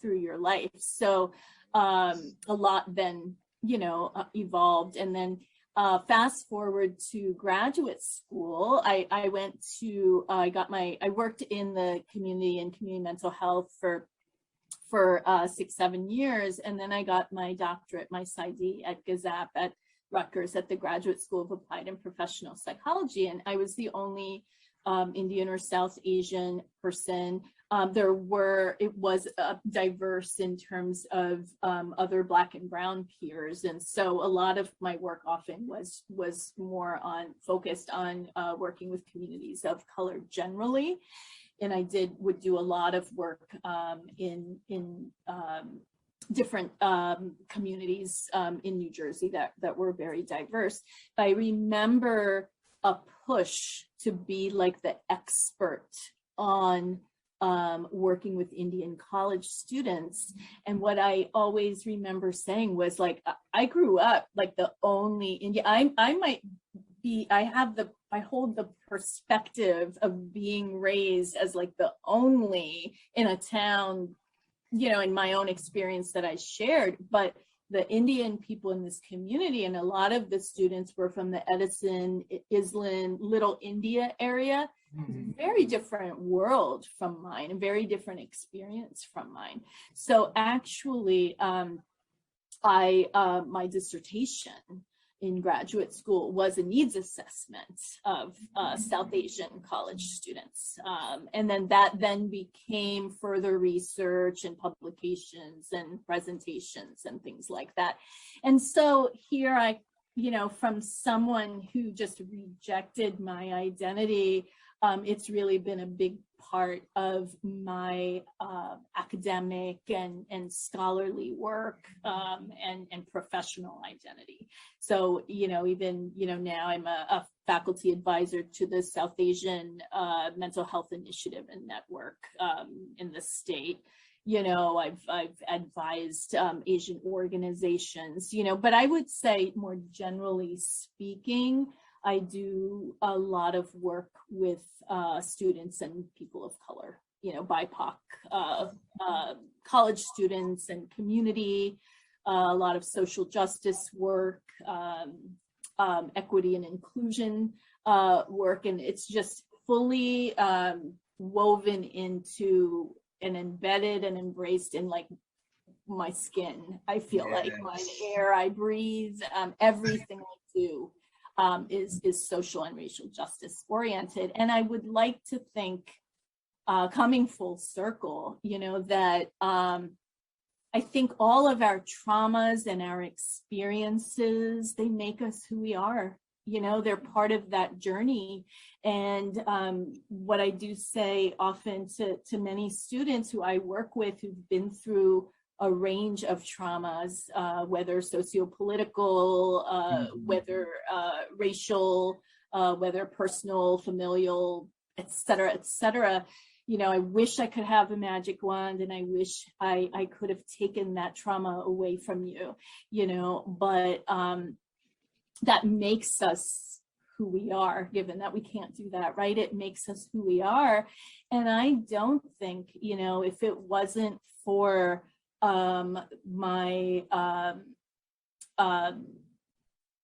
through your life. So a lot then, you know, evolved. And then fast forward to graduate school, I worked in the community and community mental health for 6-7 years. And then I got my doctorate, my PsyD at GAZAP at Rutgers at the Graduate School of Applied and Professional Psychology. And I was the only Indian or South Asian person. It was diverse in terms of other Black and Brown peers. And so a lot of my work often was more focused on working with communities of color generally. And I would do a lot of work in different communities in New Jersey that were very diverse. But I remember a push to be like the expert on working with Indian college students. And what I always remember saying was like, I grew up like the only Indian, I might be, I hold the perspective of being raised as like the only in a town, you know, in my own experience that I shared, but the Indian people in this community, and a lot of the students were from the Edison, Island, Little India area. Very different world from mine, a very different experience from mine. So actually, my dissertation in graduate school was a needs assessment of South Asian college students. And then that then became further research and publications and presentations and things like that. And so here I, you know, from someone who just rejected my identity, it's really been a big part of my academic and scholarly work and professional identity. So, you know, even, you know, now I'm a faculty advisor to the South Asian Mental Health Initiative and Network in the state. You know, I've advised Asian organizations, you know, but I would say more generally speaking, I do a lot of work with students and people of color, you know, BIPOC, college students and community, a lot of social justice work, equity and inclusion work. And it's just fully woven into and embedded and embraced in like my skin. I feel like my air I breathe, everything I do. Is social and racial justice oriented. And I would like to think, coming full circle, you know, that I think all of our traumas and our experiences, they make us who we are. You know, they're part of that journey. And what I do say often to many students who I work with who've been through a range of traumas, whether socio-political, whether racial, whether personal, familial, et cetera, you know, I wish I could have a magic wand and I wish I could have taken that trauma away from you, you know, but that makes us who we are, given that we can't do that, right? It makes us who we are. And I don't think, you know, if it wasn't for the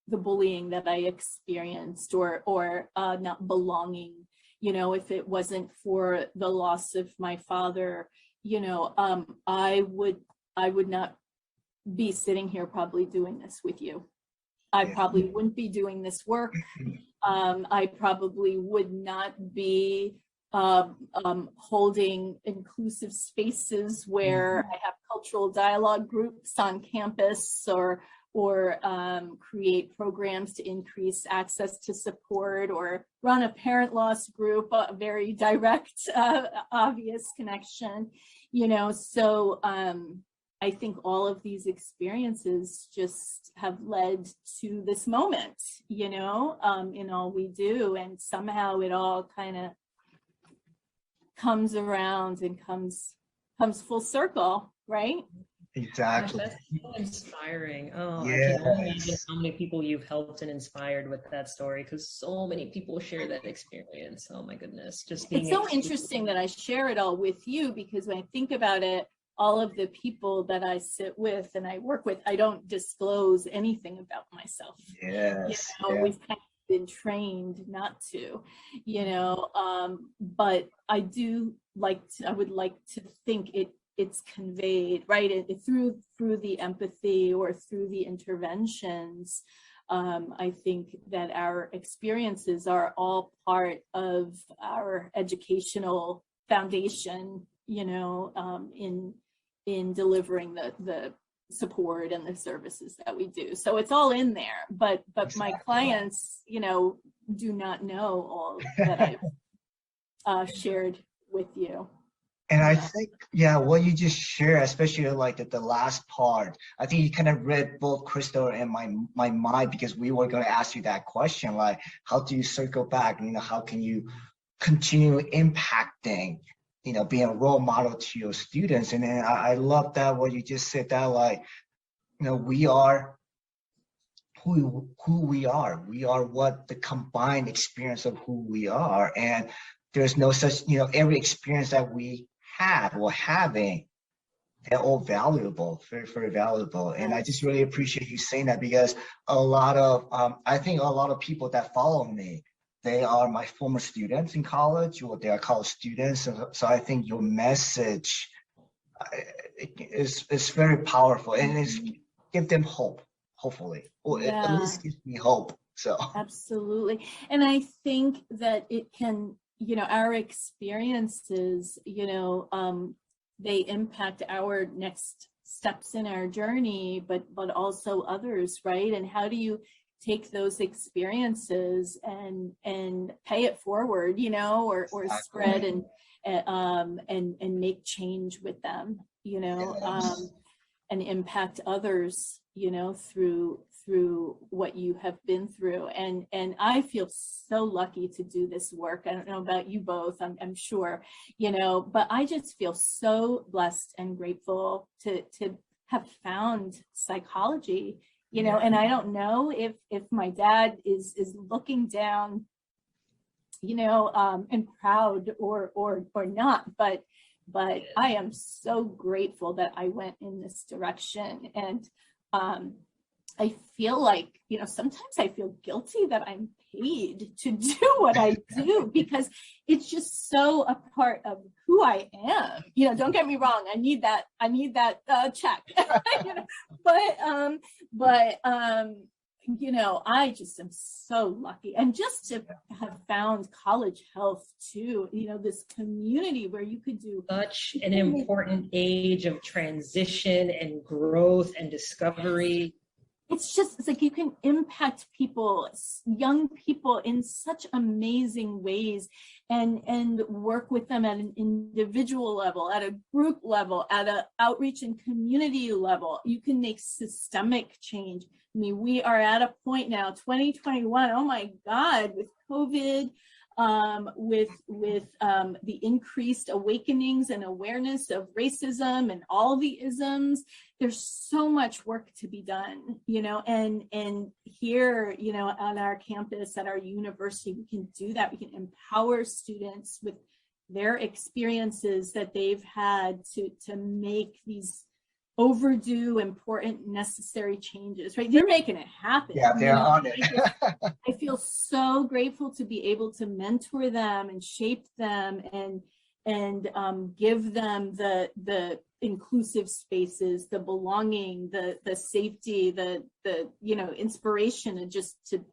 bullying that I experienced or not belonging, you know, if it wasn't for the loss of my father, you know, I would not be sitting here probably doing this with you. I probably wouldn't be doing this work. I probably would not be holding inclusive spaces where I have cultural dialogue groups on campus or create programs to increase access to support or run a parent loss group, a very direct, obvious connection, you know, so I think all of these experiences just have led to this moment, you know, in all we do, and somehow it all kind of comes around and comes full circle, right? Exactly. Gosh, that's so inspiring. Oh, Yes. I can only imagine how many people you've helped and inspired with that story, because so many people share that experience. Oh my goodness. Just being It's so interesting that I share it all with you, because when I think about it, all of the people that I sit with and I work with, I don't disclose anything about myself. Yes. You know, we've kind of been trained not to, you know, but I do I would like to think it's conveyed, right? Through the empathy or through the interventions. I think that our experiences are all part of our educational foundation, you know, in delivering the support and the services that we do. So it's all in there, but exactly. My clients, you know, do not know all that I've shared with you. And I think, yeah, what you just shared, especially like the last part, I think you kind of read both Crystal and my mind, because we were going to ask you that question, like, how do you circle back? How can you continue impacting, being a role model to your students? And then I love that what you just said, that like, we are who we are. We are what the combined experience of who we are. And there's no such, every experience that we have or having, they're all valuable, very, very valuable. And I just really appreciate you saying that, because I think a lot of people that follow me, they are my former students in college, or they are college students. So I think your message is very powerful, and it's give them hope, hopefully, or at least gives me hope. So absolutely. And I think that it can, our experiences, they impact our next steps in our journey, but also others, right? And how do you take those experiences and pay it forward, or exactly. Spread and make change with them, and impact others, through what you have been through. And I feel so lucky to do this work. I don't know about you both, I'm sure, but I just feel so blessed and grateful to have found psychology, and I don't know if my dad is looking down, and proud or not, but I am so grateful that I went in this direction. And I feel like, sometimes I feel guilty that I'm paid to do what I do, because it's just so a part of who I am. Don't get me wrong, I need that check. But I just am so lucky. And just to have found College Health too, this community where you could do such an important age of transition and growth and discovery. It's like you can impact people, young people, in such amazing ways, and work with them at an individual level, at a group level, at an outreach and community level. You can make systemic change. I mean, we are at a point now, 2021, oh my God, with COVID, with the increased awakenings and awareness of racism and all the isms. There's so much work to be done, and here, on our campus, at our university, we can do that. We can empower students with their experiences that they've had to make these overdue, important, necessary changes, right? They're making it happen. Yeah, they're on it. I feel so grateful to be able to mentor them and shape them and give them the inclusive spaces, the belonging, the safety, the inspiration, and just to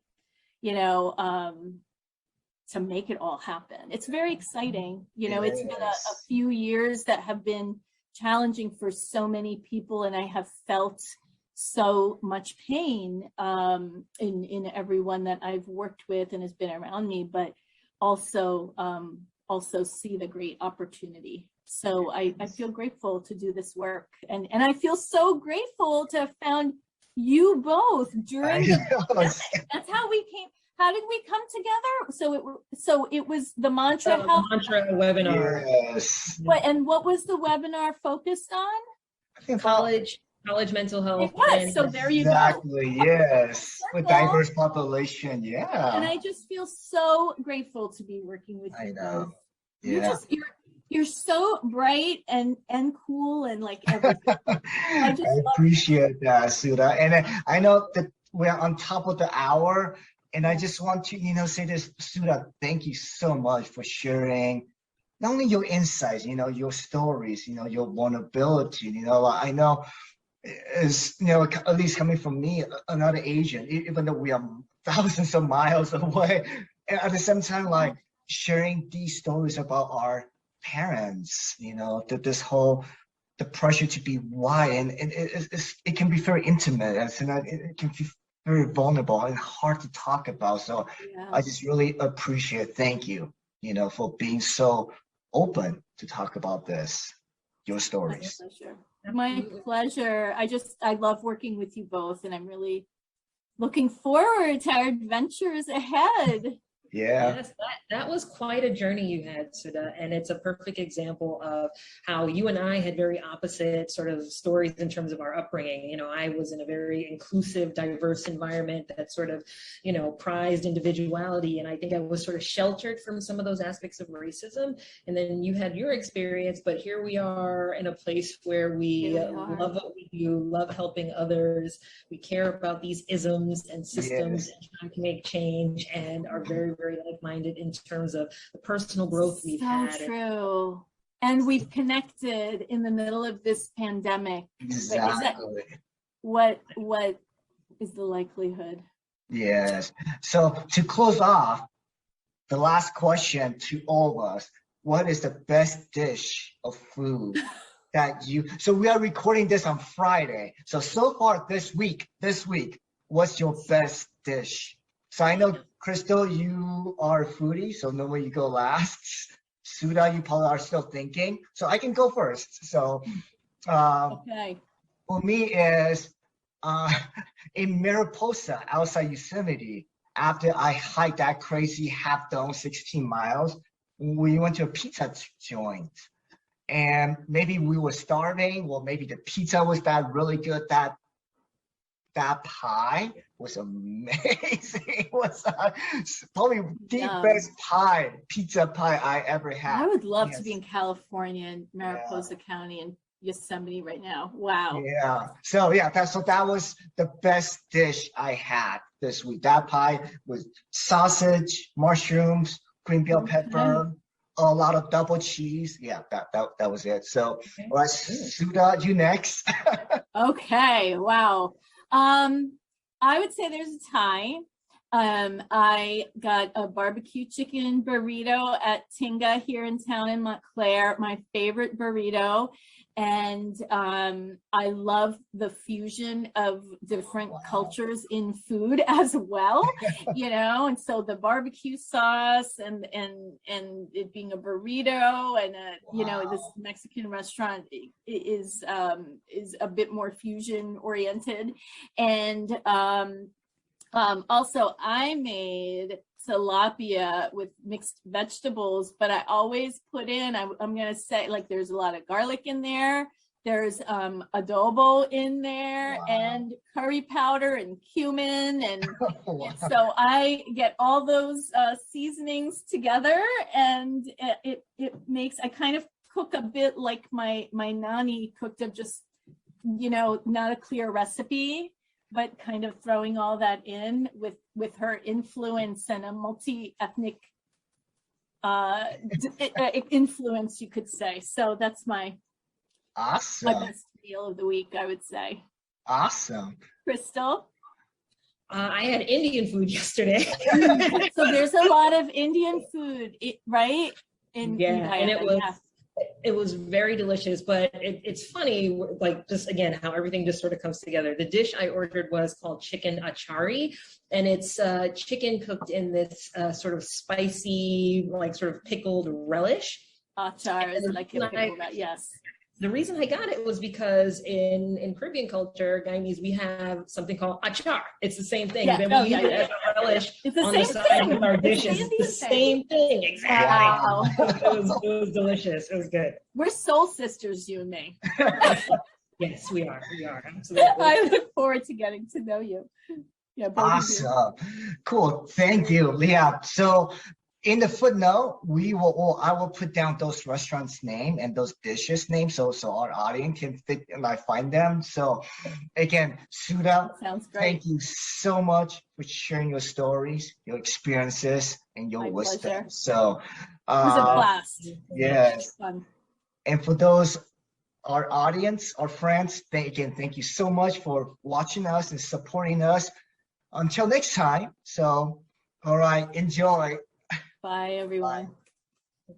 make it all happen. It's very exciting. It's been a few years that have been challenging for so many people, and I have felt so much pain in everyone that I've worked with and has been around me, but also see the great opportunity. So I feel grateful to do this work, and I feel so grateful to have found you both during that's how we came. How did we come together? So it was the mantra health mantra webinar. Yes. What was the webinar focused on? College mental health. It was. So there you go. Exactly. Yes. With diverse population. Yeah. And I just feel so grateful to be working with you. I know. Both. Yeah. You're so bright and cool and like everything. I appreciate that, Sudha. And I know that we're on top of the hour. And I just want to, say this, Sudha, thank you so much for sharing not only your insights, your stories, your vulnerability. I know is, at least coming from me, another Asian, even though we are thousands of miles away, and at the same time, like sharing these stories about our parents, that this whole, the pressure to be white, and it can be very intimate, and it can be very vulnerable and hard to talk about. So I just really appreciate, thank you, for being so open to talk about this, your stories. My pleasure. I love working with you both, and I'm really looking forward to our adventures ahead. Yeah. Yes, that was quite a journey you had, Sudha, and it's a perfect example of how you and I had very opposite sort of stories in terms of our upbringing. You know, I was in a very inclusive, diverse environment that sort of, you know, prized individuality, and I think I was sort of sheltered from some of those aspects of racism. And then you had your experience, but here we are in a place where we love what we do, love helping others. We care about these isms and systems and trying to make change, and are very, very like-minded in terms of the personal growth we've had. So true. And we've connected in the middle of this pandemic. Exactly. What is the likelihood? Yes. So to close off, the last question to all of us, what is the best dish of food that so we are recording this on Friday. So far this week, what's your best dish? So I know, Crystal, you are a foodie, so normally you go last. Sudha, you probably are still thinking. So I can go first. So okay. For me is in Mariposa, outside Yosemite, after I hiked that crazy half dome 16 miles, we went to a pizza joint. And maybe we were starving, or maybe the pizza was that really good, that pie was amazing. It was probably the best pizza pie I ever had. I would love to be in California, in Mariposa County, and Yosemite right now. Wow. Yeah. So that was the best dish I had this week. That pie was sausage, mushrooms, green bell pepper, a lot of double cheese. Yeah, that was it. So, all right, Sudha, you next. Okay. Wow. I would say there's a tie. I got a barbecue chicken burrito at Tinga here in town in Montclair, my favorite burrito. And I love the fusion of different cultures in food as well, you know, and so the barbecue sauce and it being a burrito and you know, this Mexican restaurant is a bit more fusion oriented. And also I made tilapia with mixed vegetables, but I always put in, I'm going to say, like, there's a lot of garlic in there. There's adobo in there and curry powder and cumin. And so I get all those seasonings together, and it makes, I kind of cook a bit like my nani cooked, of just, you know, not a clear recipe, but kind of throwing all that in with her influence and a multi-ethnic influence, you could say. So that's my best meal of the week, I would say. Awesome. Crystal? I had Indian food yesterday. So there's a lot of Indian food, right? And it was very delicious, but it's funny, like, just again, how everything just sort of comes together. The dish I ordered was called chicken achari, and it's chicken cooked in this sort of spicy, like, sort of pickled relish. Achar is like a pickle, yes. The reason I got it was because in Caribbean culture, Guyanese, we have something called achar. It's the same thing. Then we use it as a relish on the side of our dishes. It's the same thing, exactly. Wow. It was delicious. It was good. We're soul sisters, you and me. Yes, we are. We are, absolutely. I look forward to getting to know you. Yeah, awesome. Cool. Thank you, Leah. So in the footnote, I will put down those restaurants' name and those dishes names, so our audience can find them. So again, Sudha, sounds great. Thank you so much for sharing your stories, your experiences, and your wisdom. Pleasure. So it was a blast. Yes. Fun. And for those, our audience, our friends, thank you so much for watching us and supporting us. Until next time. So, all right, enjoy. Bye, everyone. Bye.